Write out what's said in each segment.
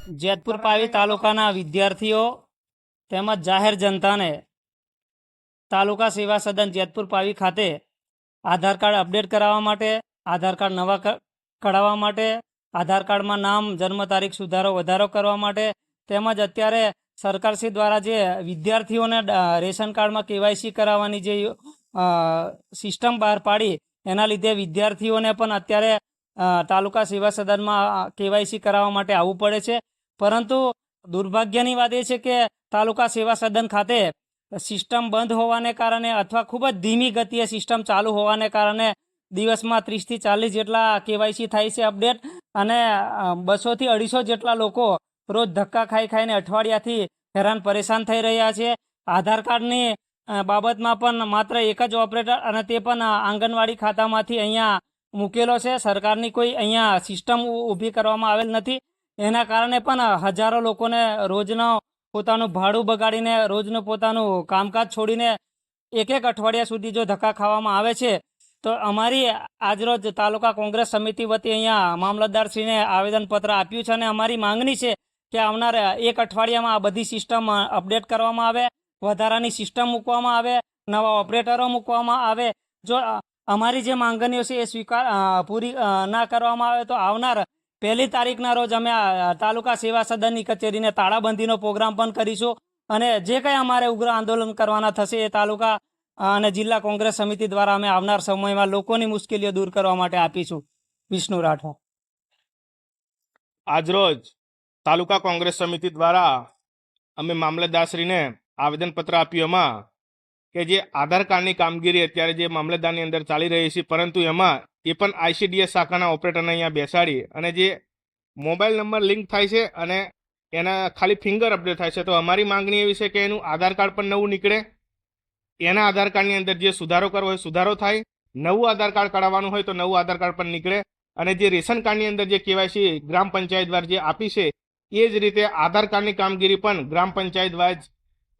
જેતપુર પાવી તાલુકાના વિદ્યાર્થીઓ તેમજ જાહેર જનતાને તાલુકા સેવા સદન જેતપુર પાવી ખાતે આધાર કાર્ડ અપડેટ કરાવવા માટે, આધાર કાર્ડ નવા કઢાવવા માટે, આધાર કાર્ડમાં નામ, જન્મ તારીખ સુધારો વધારો કરવા માટે તેમજ અત્યારે સરકારશ્રી દ્વારા જે વિદ્યાર્થીઓને રેશન કાર્ડમાં કેવાયસી કરાવવાની જે સિસ્ટમ બહાર પાડી એના લીધે વિદ્યાર્થીઓને પણ અત્યારે તાલુકા સેવા સદનમાં કેવાયસી કરાવવા માટે આવવું પડે છે. પરંતુ દુર્ભાગ્યની વાત એ છે કે તાલુકા સેવા સદન ખાતે સિસ્ટમ બંધ હોવાને કારણે અથવા ખૂબ જ ધીમી ગતિએ સિસ્ટમ ચાલુ હોવાને કારણે દિવસમાં 30થી 40 જેટલા કેવાયસી થાય છે અપડેટ, અને 200 થી 250 જેટલા લોકો રોજ ધક્કા ખાઈને અઠવાડિયાથી હેરાન પરેશાન થઈ રહ્યા છે. આધાર કાર્ડની બાબતમાં પણ માત્ર એક જ ઓપરેટર, અને તે પણ આંગણવાડી ખાતામાંથી અહીંયા મૂકેલો છે. સરકારની કોઈ અહીંયા સિસ્ટમ ઊભી કરવામાં આવેલ નથી. એના કારણે પણ હજારો લોકોને રોજનો પોતાનું ભાડું બગાડીને, રોજનું પોતાનું કામકાજ છોડીને એક અઠવાડિયા સુધી જો ધક્કા ખાવામાં આવે છે, તો અમારી આજરોજ તાલુકા કોંગ્રેસ સમિતિ વતી અહીંયા મામલતદારશ્રીને આવેદનપત્ર આપ્યું છે, અને અમારી માંગણી છે કે આવનાર એક અઠવાડિયામાં આ બધી સિસ્ટમ અપડેટ કરવામાં આવે, વધારાની સિસ્ટમ મૂકવામાં આવે, નવા ઓપરેટરો મૂકવામાં આવે. જો અમારી જે માંગણીઓ છે એ પૂરી ના કરવામાં આવે તો આવનાર 1 તારીખના રોજ અમે તાલુકા સેવા સદનની કચેરીને તાળાબંધીનો પ્રોગ્રામ પણ કરીશું, અને જે કંઈ અમારે ઉગ્ર આંદોલન કરવાના થશે એ તાલુકા અને જિલ્લા કોંગ્રેસ સમિતિ દ્વારા અમે આવનાર સમયમાં લોકોની મુશ્કેલીઓ દૂર કરવા માટે આપીશું. વિષ્ણુ રાઠોડ. આજરોજ તાલુકા કોંગ્રેસ સમિતિ દ્વારા અમે મામલતદારશ્રીને આવેદનપત્ર આપ્યું એમાં કે જે આધાર કાર્ડની કામગીરી અત્યારે જે મામલતદારની અંદર ચાલી રહી છે, પરંતુ એમાં એ પણ ICDS શાખાના ઓપરેટરને અહીંયા બેસાડી અને જે મોબાઈલ નંબર લિંક થાય છે અને એના ખાલી ફિંગર અપડેટ થાય છે. તો અમારી માંગણી એવી છે કે એનું આધાર કાર્ડ પણ નવું નીકળે, એના આધાર કાર્ડની અંદર જે સુધારો કરવો હોય સુધારો થાય, નવું આધાર કાર્ડ કઢાવવાનું હોય તો નવું આધાર કાર્ડ પણ નીકળે, અને જે રેશન કાર્ડની અંદર જે કેવાયસી ગ્રામ પંચાયત દ્વારા જે આપી છે એ જ રીતે આધાર કાર્ડની કામગીરી પણ ગ્રામ પંચાયત વાઇઝ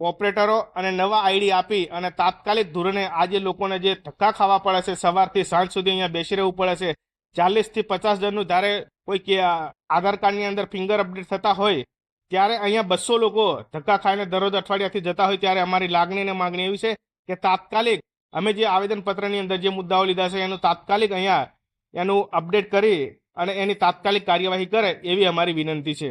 ઓપરેટરો અને નવા આઈડી આપી અને તાત્કાલિક ધોરણે આજે લોકોને જે ધક્કા ખાવા પડે છે, સવારથી સાંજ સુધી અહીંયા બેસી રહેવું પડે છે, 40 થી 50 જણનું જ્યારે કોઈ આધાર કાર્ડની અંદર ફિંગર અપડેટ થતા હોય ત્યારે અહીંયા 200 લોકો ધક્કા ખાઈને દરરોજ અઠવાડિયાથી જતા હોય. ત્યારે અમારી લાગણી અને માગણી એવી છે કે તાત્કાલિક અમે જે આવેદનપત્રની અંદર જે મુદ્દાઓ લીધા છે એનું તાત્કાલિક અહીંયા એનું અપડેટ કરી અને એની તાત્કાલિક કાર્યવાહી કરે એવી અમારી વિનંતી છે.